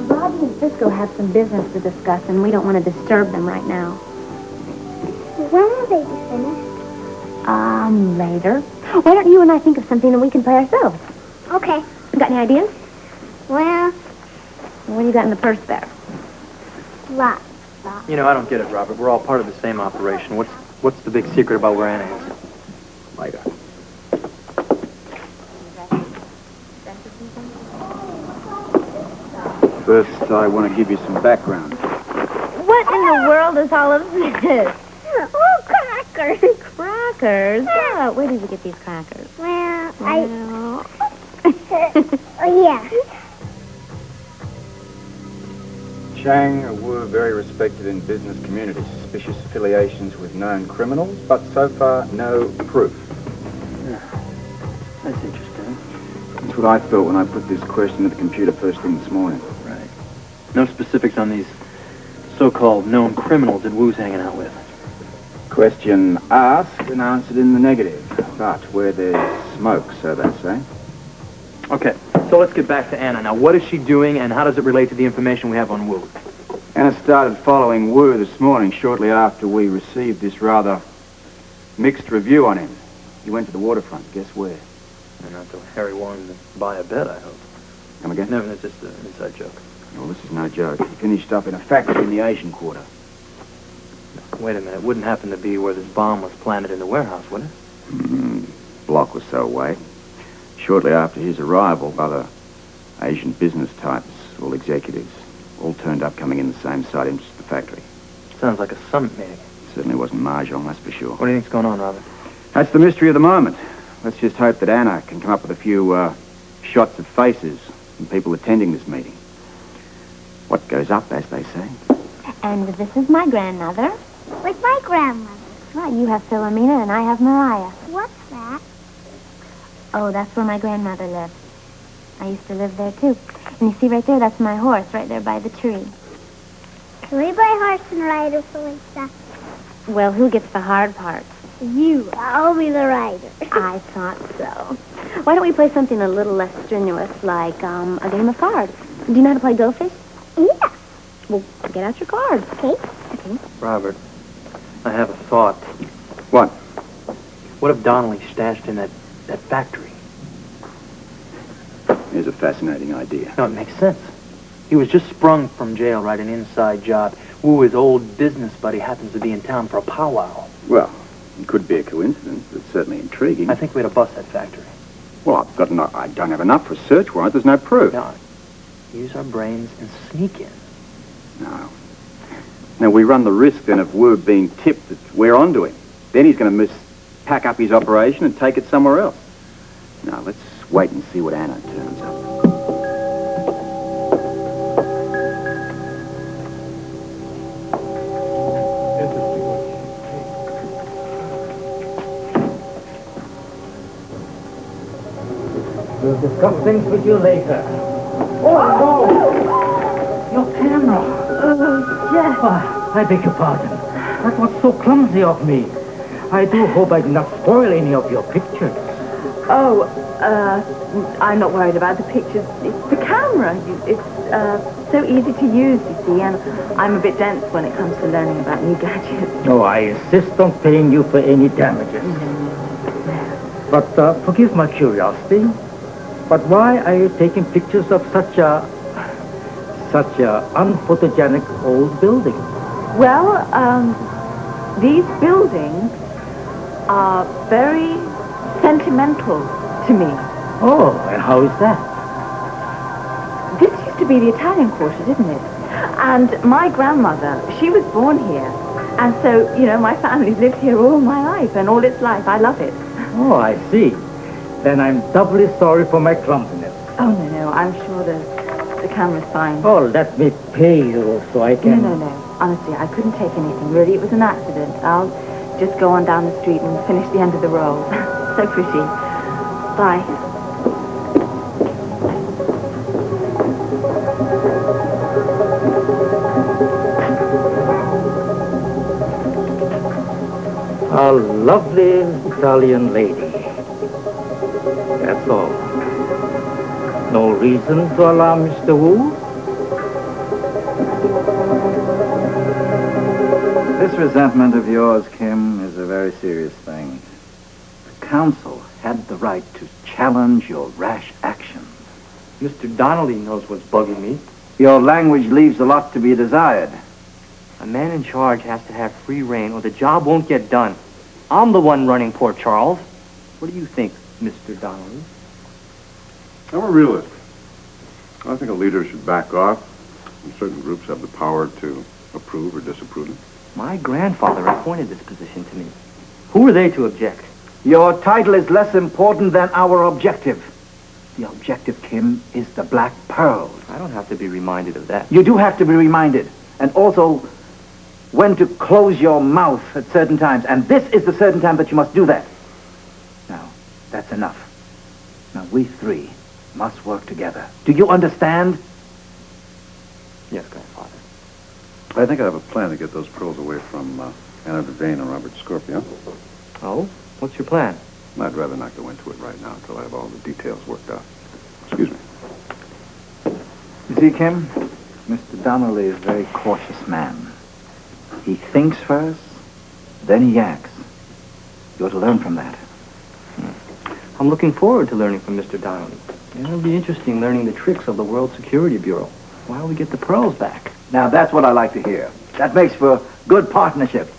Robbie and Frisco have some business to discuss, and we don't want to disturb them right now. When will they be finished? Later. Why don't you and I think of something that we can play ourselves? Okay. Got any ideas? Well, What do you got in the purse there? lots. You know, I don't get it, Robert. We're all part of the same operation. What's the big secret about where Anna is? Lighter. First, I want to give you some background. What in the world is all of this? Oh, crackers. Crackers? Oh, where did you get these crackers? Well, Well, Oh, yeah. Chang were very respected in business communities. Suspicious affiliations with known criminals, but so far, no proof. That's interesting. That's what I thought when I put this question to the computer first thing this morning. Right. No specifics on these so-called known criminals that Wu's hanging out with. Question asked and answered in the negative. But where there's smoke, so they say. Okay, so let's get back to Anna. Now, what is she doing, and how does it relate to the information we have on Wu? Anna started following Wu this morning shortly after we received this rather mixed review on him. He went to the waterfront. Guess where? And not to Harry Warren to buy a bed, I hope. Come again? No, that's just an inside joke. Well, this is no joke. He finished up in a factory in the Asian Quarter. Wait a minute. It wouldn't happen to be where this bomb was planted in the warehouse, would it? Block or so away. Shortly after his arrival, other Asian business types, all executives, all turned up coming in the same site into the factory. Sounds like a summit meeting. Certainly wasn't Mahjong, that's for sure. What do you think's going on, Robert? That's the mystery of the moment. Let's just hope that Anna can come up with a few shots of faces from people attending this meeting. What goes up, as they say. and this is my grandmother. With my grandmother. Right, you have Philomena and I have Mariah. What's that? Oh, that's where my grandmother lived. I used to live there, too. And you see right there, that's my horse, right there by the tree. Can we play horse and rider, Felicia? Well, who gets the hard part? You. I'll be the rider. I thought so. Why don't we play something a little less strenuous, like a game of cards? Do you know how to play Go Fish? Yeah. Well, get out your cards. Okay. Okay. Robert, I have a thought. What? What if Donnelly stashed in that factory? Here's a fascinating idea. No, it makes sense. He was just sprung from jail, right? An inside job. Wu, his old business buddy, happens to be in town for a powwow. Well, it could be a coincidence, but certainly intriguing. I think we ought to bust that factory. Well, I don't have enough for a search warrant. There's no proof. No, use our brains and sneak in. No. Now, we run the risk, then, of word being tipped that we're onto him. Then he's going to pack up his operation and take it somewhere else. Now, let's wait and see what Anna turns up. We'll discuss things with you later. Oh, no! Your camera. Jeff. Oh, I beg your pardon. That was so clumsy of me. I do hope I did not spoil any of your pictures. Oh, I'm not worried about the pictures. It's the camera. It's so easy to use, you see, and I'm a bit dense when it comes to learning about new gadgets. No, I insist on paying you for any damages. But forgive my curiosity. But why are you taking pictures of such a unphotogenic old building? Well, these buildings are very sentimental to me. Oh, and how is that? This used to be the Italian Quarter, didn't it? And my grandmother, she was born here. And so, you know, my family's lived here all my life and all its life. I love it. Oh, I see. Then I'm doubly sorry for my clumsiness. Oh, no, I'm sure the camera's fine. Oh, let me pay you so I can... No. Honestly, I couldn't take anything. Really, it was an accident. I'll just go on down the street and finish the end of the roll. So pretty. Bye. A lovely Italian lady. That's all. No reason to alarm Mr. Wu? This resentment of yours, Kim, is a very serious thing. The council had the right to challenge your rash actions. Mr. Donnelly knows what's bugging me. Your language leaves a lot to be desired. A man in charge has to have free rein or the job won't get done. I'm the one running Port Charles. What do you think, Mr. Donnelly? I'm a realist. I think a leader should back off, and certain groups have the power to approve or disapprove it. My grandfather appointed this position to me. Who are they to object? Your title is less important than our objective. The objective, Kim, is the Black Pearls. I don't have to be reminded of that. You do have to be reminded. And also, when to close your mouth at certain times. And this is the certain time that you must do that. Now, that's enough. Now, we three must work together. Do you understand? Yes, Grandfather. I think I have a plan to get those pearls away from Anna Devane and Robert Scorpio. Oh? What's your plan? I'd rather not go into it right now until I have all the details worked out. Excuse me. You see, Kim, Mr. Donnelly is a very cautious man. He thinks first, then he acts. You're to learn from that. I'm looking forward to learning from Mr. Donnelly. It'll be interesting learning the tricks of the World Security Bureau. While we get the pearls back. Now, that's what I like to hear. That makes for good partnership.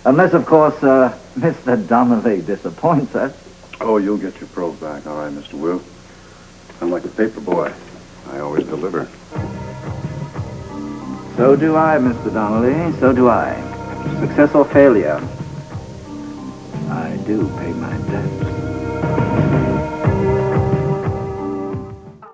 Unless, of course, Mr. Donnelly disappoints us. Oh, you'll get your pearls back, all right, Mr. Wu. I'm like a paper boy. I always deliver. So do I, Mr. Donnelly. So do I. Success or failure, I do pay my debts.